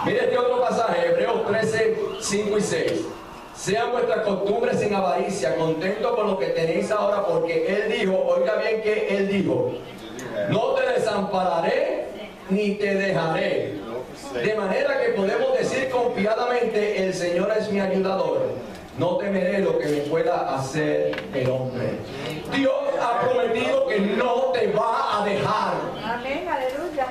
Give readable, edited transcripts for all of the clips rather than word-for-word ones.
Mire este otro pasaje, Hebreos 13, 5 y 6. Sean vuestras costumbres sin avaricia, contentos con lo que tenéis ahora, porque Él dijo, oiga bien que Él dijo, no te desampararé ni te dejaré. De manera que podemos decir confiadamente, el Señor es mi ayudador. No temeré lo que me pueda hacer el hombre. Dios ha prometido que no te va a dejar. Amén, aleluya.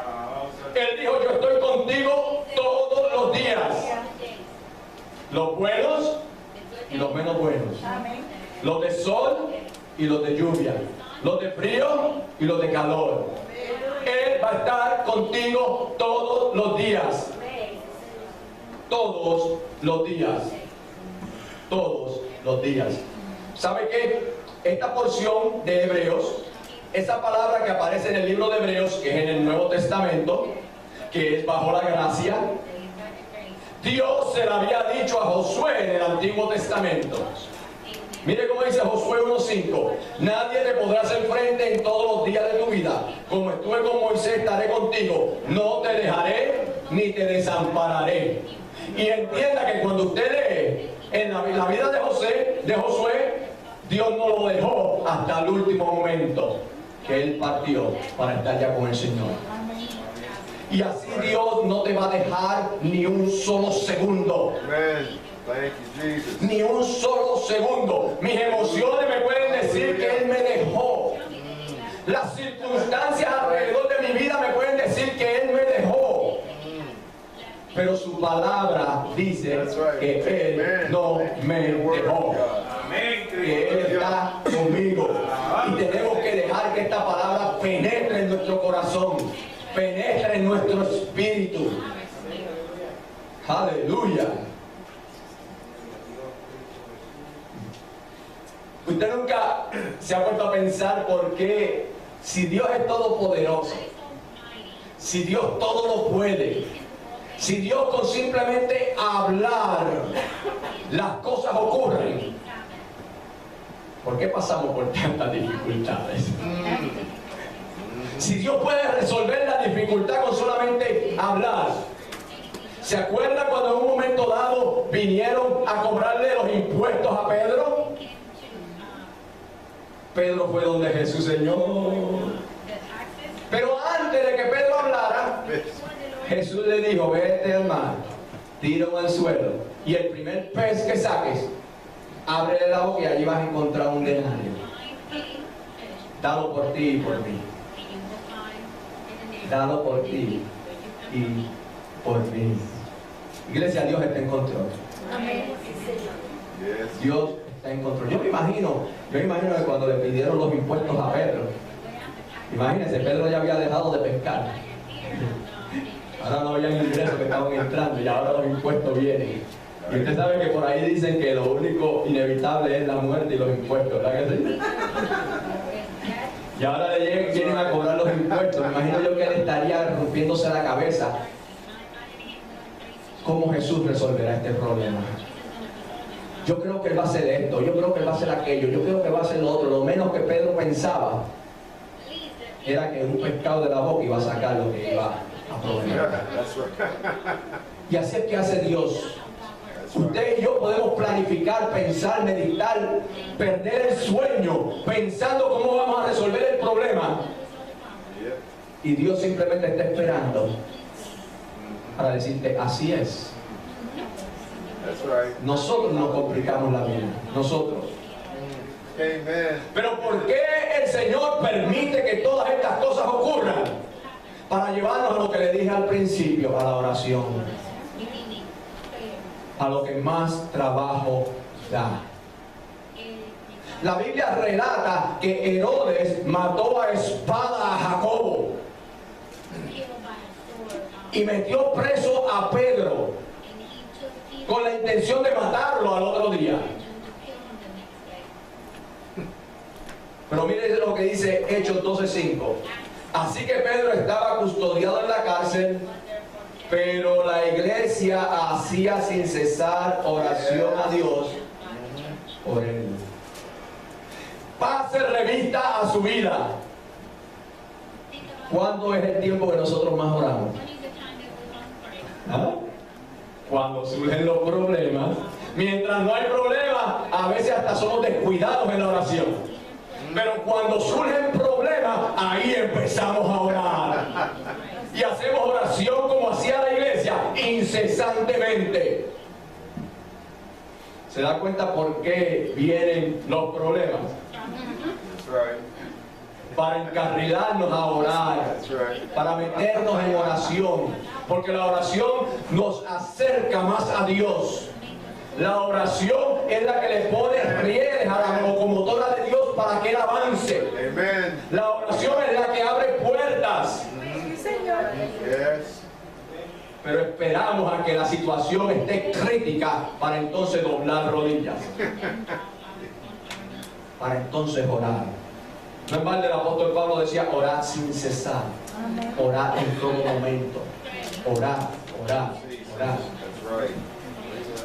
Él dijo, yo estoy contigo todos los días. Los buenos y los menos buenos. Amén. Los de sol y los de lluvia. Los de frío y los de calor. Él va a estar contigo todos los días. Todos los días. Todos los días. ¿Sabe qué? Esta porción de Hebreos, esa palabra que aparece en el libro de Hebreos, que es en el Nuevo Testamento, que es bajo la gracia, Dios se la había dicho a Josué en el Antiguo Testamento. Mire cómo dice Josué 1:5. Nadie te podrá hacer frente en todos los días de tu vida. Como estuve con Moisés, estaré contigo. No te dejaré ni te desampararé. Y entienda que cuando usted lee en la vida de Josué, Dios no lo dejó hasta el último momento que él partió para estar ya con el Señor. Y así Dios no te va a dejar ni un solo segundo. Ni un solo segundo. Mis emociones me pueden decir que Él me dejó. Las circunstancias alrededor de mi vida me pueden decir que Él me dejó. Pero su palabra dice que Él no me dejó. Que Él está conmigo. Y tenemos que dejar que esta palabra penetre en nuestro corazón, penetre en nuestro espíritu. Aleluya. Usted nunca se ha puesto a pensar por qué, si Dios es todopoderoso, si Dios todo lo puede, si Dios con simplemente hablar las cosas ocurren, ¿por qué pasamos por tantas dificultades? Si Dios puede resolver la dificultad con solamente hablar. ¿Se acuerda cuando en un momento dado vinieron a cobrarle los impuestos a Pedro? Pedro fue donde Jesús, Señor. Pero antes de que Pedro hablara, Jesús le dijo, vete al mar, tíralo al suelo, y el primer pez que saques, ábrele la boca y allí vas a encontrar un denario. Dalo por ti y por mí. Dalo por ti y por mí. Iglesia, Dios está en control. Dios está en control. Yo me imagino que cuando le pidieron los impuestos a Pedro, imagínense, Pedro ya había dejado de pescar. Ahora no había ingresos que estaban entrando y ahora los impuestos vienen. Y usted sabe que por ahí dicen que lo único inevitable es la muerte y los impuestos, ¿verdad que sí? Y ahora vienen a cobrar los impuestos. Me imagino yo que él estaría rompiéndose la cabeza. ¿Cómo Jesús resolverá este problema? Yo creo que Él va a hacer esto, yo creo que Él va a hacer aquello, yo creo que va a hacer lo otro. Lo menos que Pedro pensaba era que un pescado de la boca iba a sacar lo que iba a proveer. Y así es que hace Dios. Usted y yo podemos planificar, pensar, meditar, perder el sueño, pensando cómo vamos a resolver el problema. Y Dios simplemente está esperando para decirte, así es. Nosotros nos complicamos la vida, nosotros. Pero ¿por qué el Señor permite que todas estas cosas ocurran? Para llevarnos a lo que le dije al principio, a la oración, a lo que más trabajo da. La Biblia relata que Herodes mató a espada a Jacobo y metió preso a Pedro con la intención de matarlo al otro día. Pero mire lo que dice Hechos 12:5. Así que Pedro estaba custodiado en la cárcel, pero la iglesia hacía sin cesar oración a Dios por él. Pase revista a su vida. ¿Cuándo es el tiempo que nosotros más oramos? ¿Ah? cuando surgen los problemas. Mientras no hay problemas, a veces hasta somos descuidados en la oración. Pero cuando surgen problemas, ahí empezamos a orar. Y hacemos oración como hacía la iglesia, incesantemente. ¿Se da cuenta por qué vienen los problemas? Para encarrilarnos a orar, para meternos en oración, porque la oración nos acerca más a Dios. La oración es la que le pone rieles a la locomotora de Dios para que Él avance. La oración es la que abre puertas. Pero esperamos a que la situación esté crítica para entonces doblar rodillas, para entonces orar. No es mal del apóstol Pablo decía: orad sin cesar, orad en todo momento, orad, orad, orad.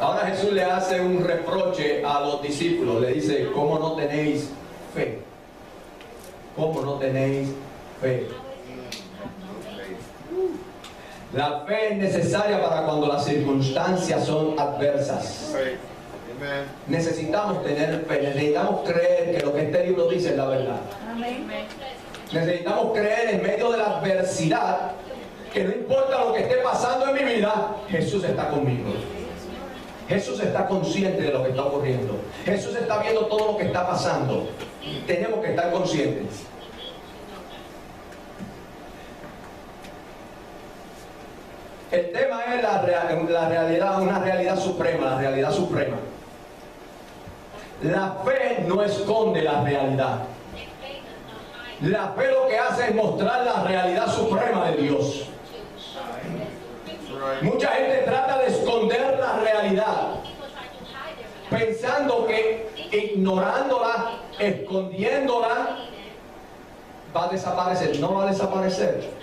Ahora Jesús le hace un reproche a los discípulos, le dice: ¿cómo no tenéis fe? ¿Cómo no tenéis fe? La fe es necesaria para cuando las circunstancias son adversas. Necesitamos tener fe, necesitamos creer que lo que este libro dice es la verdad. Necesitamos creer en medio de la adversidad que no importa lo que esté pasando en mi vida, Jesús está conmigo. Jesús está consciente de lo que está ocurriendo. Jesús está viendo todo lo que está pasando. Tenemos que estar conscientes. El tema es la realidad, una realidad suprema, la realidad suprema. La fe no esconde la realidad. La fe lo que hace es mostrar la realidad suprema de Dios. Mucha gente trata de esconder la realidad, pensando que ignorándola, escondiéndola, va a desaparecer. No va a desaparecer.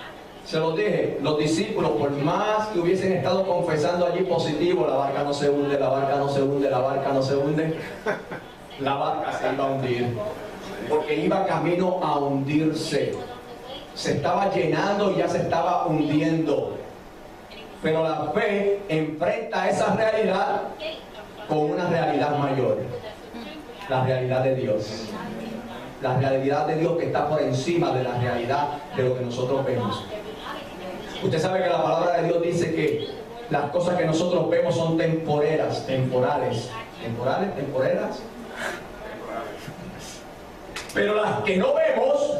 Se los dije, los discípulos, por más que hubiesen estado confesando allí positivo, la barca no se hunde, la barca no se hunde, la barca no se hunde, la barca se iba a hundir, porque iba camino a hundirse. Se estaba llenando y ya se estaba hundiendo. Pero la fe enfrenta esa realidad con una realidad mayor, la realidad de Dios. La realidad de Dios que está por encima de la realidad de lo que nosotros vemos. Usted sabe que la palabra de Dios dice que las cosas que nosotros vemos son temporeras, temporales. ¿Temporales? ¿Temporeras? Pero las que no vemos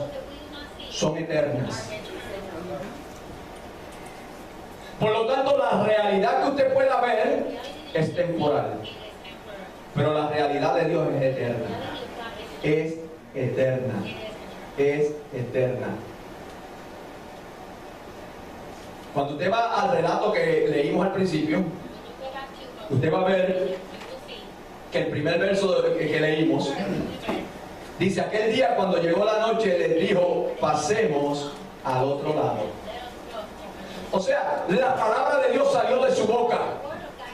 son eternas. Por lo tanto, la realidad que usted pueda ver es temporal. Pero la realidad de Dios es eterna. Es eterna. Es eterna. Cuando usted va al relato que leímos al principio, usted va a ver que el primer verso que leímos dice: aquel día cuando llegó la noche les dijo: pasemos al otro lado. O sea, la palabra de Dios salió de su boca.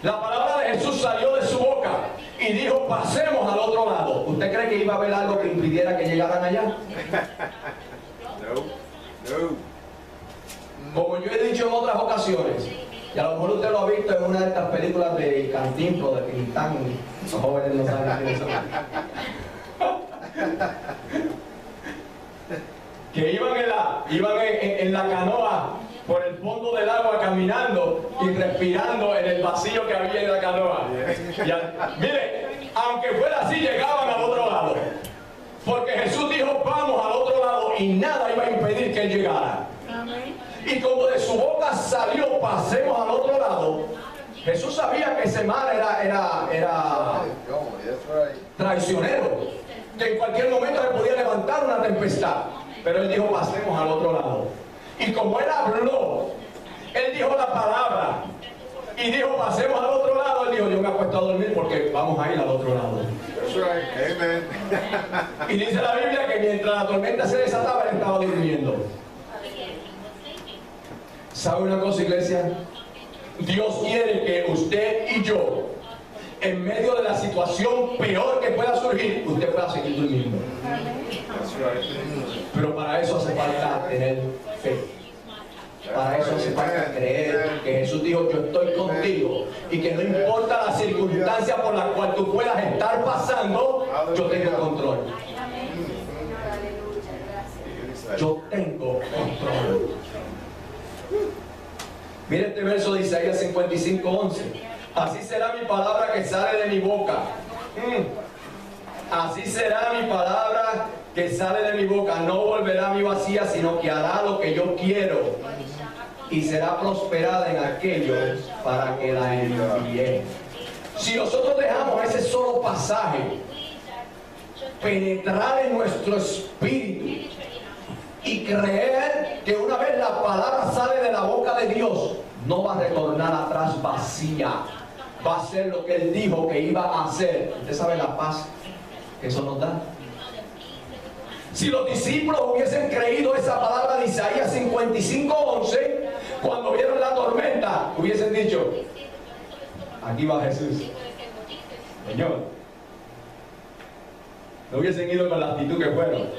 La palabra de Jesús salió de su boca y dijo: pasemos al otro lado. ¿Usted cree que iba a haber algo que impidiera que llegaran allá? No. Como yo he dicho en otras ocasiones, y a lo mejor usted lo ha visto en una de estas películas de Cantinflas, de Tintán, los jóvenes no saben quiénes son. Que iban en la canoa por el fondo del agua caminando y respirando en el vacío que había en la canoa. Mire, aunque fuera así, llegaban al otro lado. Porque Jesús dijo: vamos al otro lado, y nada iba a impedir que él llegara. Y como de su boca salió: pasemos al otro lado, Jesús sabía que ese mar era traicionero, que en cualquier momento se podía levantar una tempestad. Pero él dijo: pasemos al otro lado. Y como él habló, él dijo la palabra y dijo: pasemos al otro lado. Él dijo: yo me acuesto a dormir porque vamos a ir al otro lado. Y dice la Biblia que mientras la tormenta se desataba, él estaba durmiendo. ¿Sabe una cosa, iglesia? Dios quiere que usted y yo, en medio de la situación peor que pueda surgir, usted pueda seguir durmiendo. Pero para eso hace falta tener fe. Para eso hace falta creer que Jesús dijo, yo estoy contigo, y que no importa la circunstancia por la cual tú puedas estar pasando, yo tengo control. Yo tengo control. Mire este verso de Isaías 55:11. Así será mi palabra que sale de mi boca. Así será mi palabra que sale de mi boca. No volverá a mi vacía, sino que hará lo que yo quiero. Y será prosperada en aquello para que la envíe. Si nosotros dejamos ese solo pasaje penetrar en nuestro espíritu y creer que una vez la palabra sale de la boca de Dios, no va a retornar atrás vacía, va a ser lo que Él dijo que iba a hacer. ¿Usted sabe la paz que eso nos da? Si los discípulos hubiesen creído esa palabra de Isaías 55:11, cuando vieron la tormenta, hubiesen dicho, aquí va Jesús. Señor, no hubiesen ido con la actitud que fueron.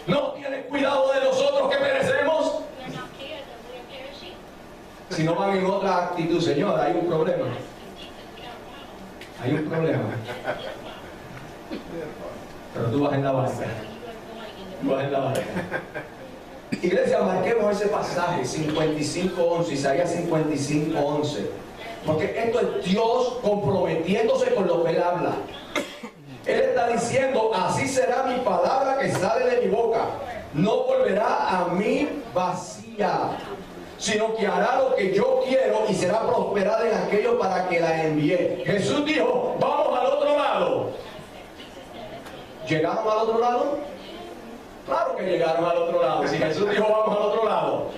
No tienen cuidado de nosotros que perecemos. Si no van en otra actitud, Señor, hay un problema. Hay un problema. Pero tú vas en la barca. Tú vas en la barca. Iglesia, marquemos ese pasaje 55:11, Isaías 55:11. Porque esto es Dios comprometiéndose con lo que Él habla. Él está diciendo, así será mi palabra que sale de mi boca. No volverá a mí vacía, sino que hará lo que yo quiero y será prosperada en aquello para que la envíe. Jesús dijo, vamos al otro lado. ¿Llegaron al otro lado? Claro que llegaron al otro lado. Si Jesús dijo, vamos al otro lado,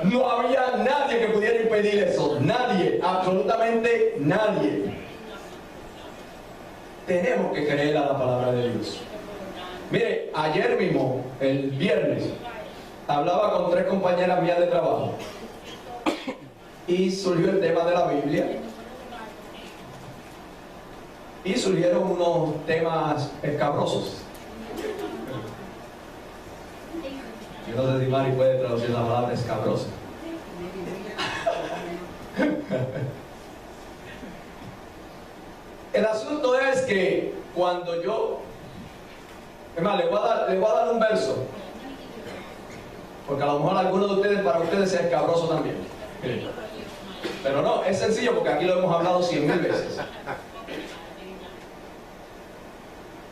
no había nadie que pudiera impedir eso. Nadie, absolutamente nadie. Tenemos que creer a la palabra de Dios. Mire, ayer mismo, el viernes, hablaba con 3 compañeras mías de trabajo y surgió el tema de la Biblia y surgieron unos temas escabrosos. Yo no sé si Mari puede traducir la palabra escabrosa. El asunto es que cuando yo... Es más, le voy a dar un verso. Porque a lo mejor algunos de ustedes, para ustedes es escabroso también. Pero no, es sencillo porque aquí lo hemos hablado 100,000 veces.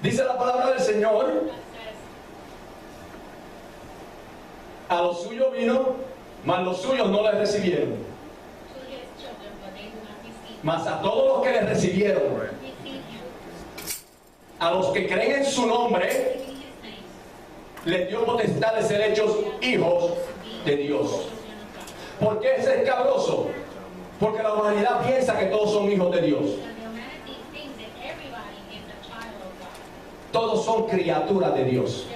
Dice la palabra del Señor: a los suyos vino, mas los suyos no les recibieron. Mas a todos los que les recibieron, a los que creen en su nombre, les dio potestad de ser hechos hijos de Dios. ¿Por qué es escabroso? Porque la humanidad piensa que todos son hijos de Dios. Todos son criaturas de Dios.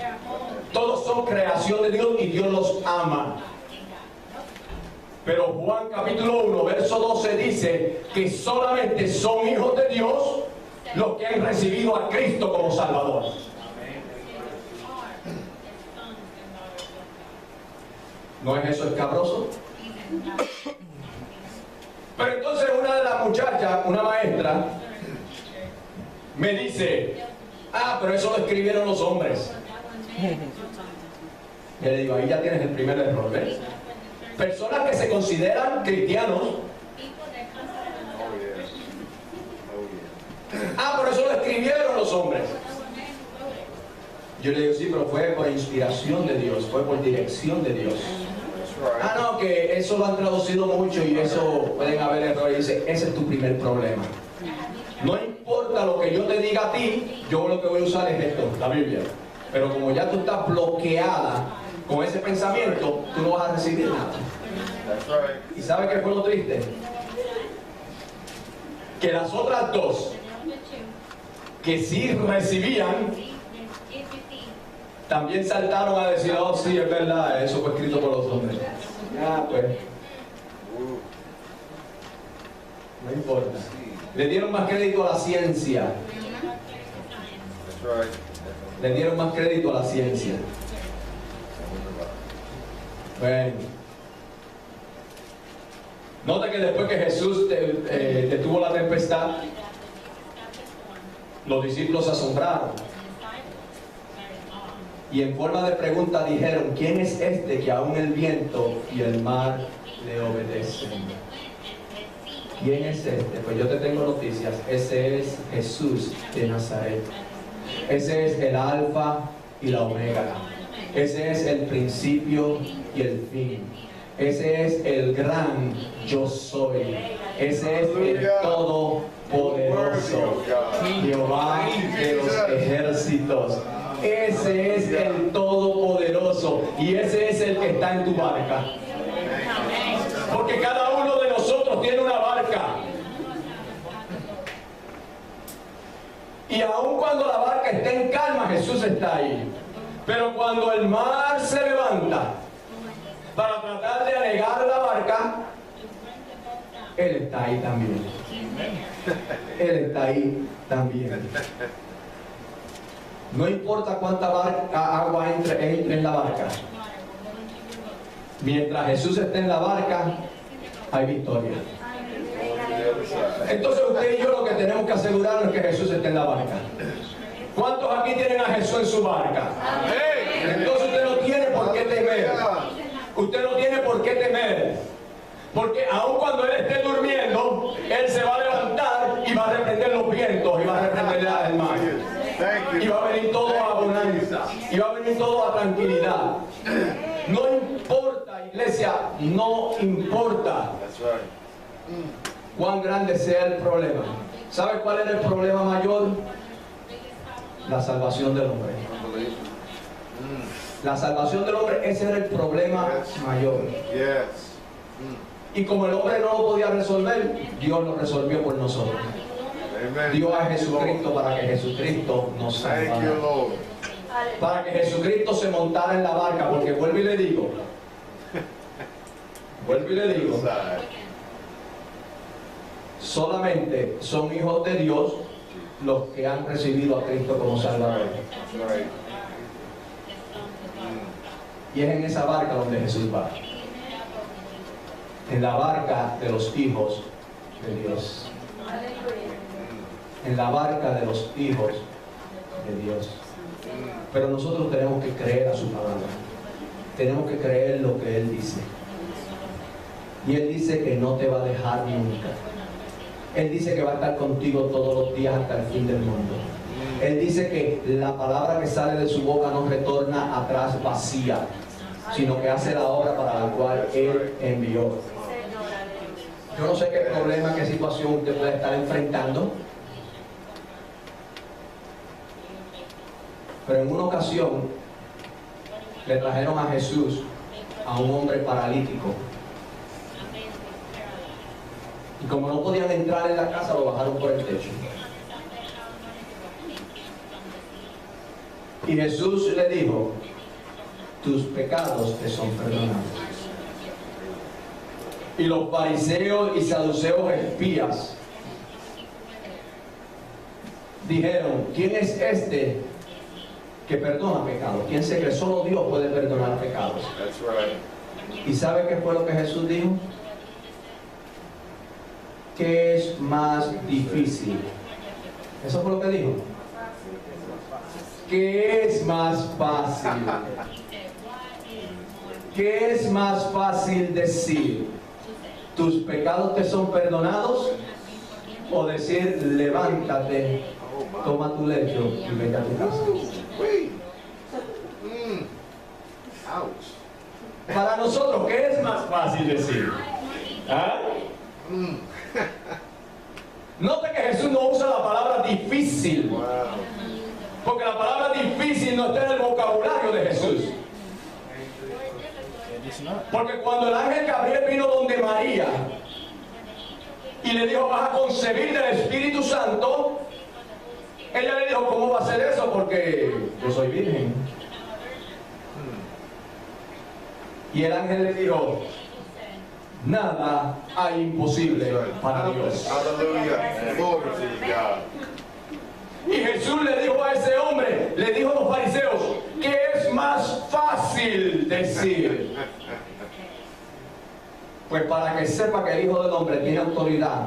Todos son creación de Dios y Dios los ama. Pero Juan capítulo 1, verso 12 dice que solamente son hijos de Dios los que han recibido a Cristo como Salvador. ¿No es eso escabroso? Pero entonces una de las muchachas, una maestra, me dice: pero eso lo escribieron los hombres. Y le digo, ahí ya tienes el primer error, ¿ves? Personas que se consideran cristianos. Pero eso lo escribieron los hombres. Yo le digo, sí, pero fue por inspiración de Dios, fue por dirección de Dios. No, que eso lo han traducido mucho y eso pueden haber errores. Dice, ese es tu primer problema. No importa lo que yo te diga a ti, yo lo que voy a usar es esto, la Biblia. Pero como ya tú estás bloqueada con ese pensamiento, tú no vas a recibir nada. ¿Y sabe qué fue lo triste? Que las otras dos, que sí recibían, también saltaron a decir, oh sí, es verdad, eso fue escrito por los hombres. Pues, no importa. Le dieron más crédito a la ciencia. Le dieron más crédito a la ciencia. Bueno, Nota que después que Jesús detuvo la tempestad, los discípulos se asombraron. Y en forma de pregunta dijeron: ¿quién es este que aún el viento y el mar le obedecen? ¿Quién es este? Pues yo te tengo noticias. Ese es Jesús de Nazaret. Ese es el Alfa y la Omega. Ese es el principio y el fin. Ese es el gran yo soy. Ese es el todopoderoso, Jehová de los ejércitos. Ese es el todopoderoso, y ese es el que está en tu barca. Porque cada uno de nosotros tiene una barca. Y aun cuando la barca está en calma, Jesús está ahí. Pero cuando el mar se levanta para tratar de anegar la barca, Él está ahí también. Él está ahí también. No importa cuánta agua entre en la barca. Mientras Jesús esté en la barca, hay victoria. Entonces usted y yo lo que tenemos que asegurarnos es que Jesús esté en la barca. ¿Cuántos aquí tienen a Jesús en su barca? Entonces usted no tiene por qué temer. Usted no tiene por qué temer. Porque aun cuando Él esté durmiendo, Él se va a levantar y va a reprender los vientos y va a reprender el mar. Y va a venir todo a bonanza. Y va a venir todo a tranquilidad. No importa, iglesia, no importa cuán grande sea el problema. ¿Sabe cuál era el problema mayor? La salvación del hombre. La salvación del hombre, ese era el problema mayor. Y como el hombre no lo podía resolver, Dios lo resolvió por nosotros. Dio a Jesucristo para que Jesucristo nos salvara. Para que Jesucristo se montara en la barca, porque vuelvo y le digo, solamente son hijos de Dios los que han recibido a Cristo como Salvador. Y es en esa barca donde Jesús va. En la barca de los hijos de Dios. En la barca de los hijos de Dios. Pero nosotros tenemos que creer a su palabra. Tenemos que creer lo que Él dice. Y Él dice que no te va a dejar nunca. Él dice que va a estar contigo todos los días hasta el fin del mundo. Él dice que la palabra que sale de su boca no retorna atrás vacía, sino que hace la obra para la cual Él envió. Yo no sé qué problema, qué situación usted puede estar enfrentando, pero en una ocasión le trajeron a Jesús a un hombre paralítico. Y como no podían entrar en la casa, lo bajaron por el techo. Y Jesús le dijo: tus pecados te son perdonados. Y los fariseos y saduceos espías dijeron: ¿quién es este que perdona pecados? ¿Quién se cree? Solo Dios puede perdonar pecados. ¿Y sabe qué fue lo que Jesús dijo? ¿Qué es más difícil? Eso fue lo que dijo. ¿Qué es más fácil? ¿Qué es más fácil decir? ¿Tus pecados te son perdonados? O decir: levántate, toma tu lecho y vete a tu casa. Para nosotros, ¿qué es más fácil decir? ¿Ah? Note que Jesús no usa la palabra difícil, porque la palabra difícil no está en el vocabulario de Jesús. Porque cuando el ángel Gabriel vino donde María y le dijo: vas a concebir del Espíritu Santo, ella le dijo: ¿cómo va a ser eso? Porque yo soy virgen. Y el ángel le dijo: nada hay imposible para Dios. Y Jesús le dijo a ese hombre, le dijo a los fariseos: ¿qué es más fácil decir? Pues para que sepa que el Hijo del Hombre tiene autoridad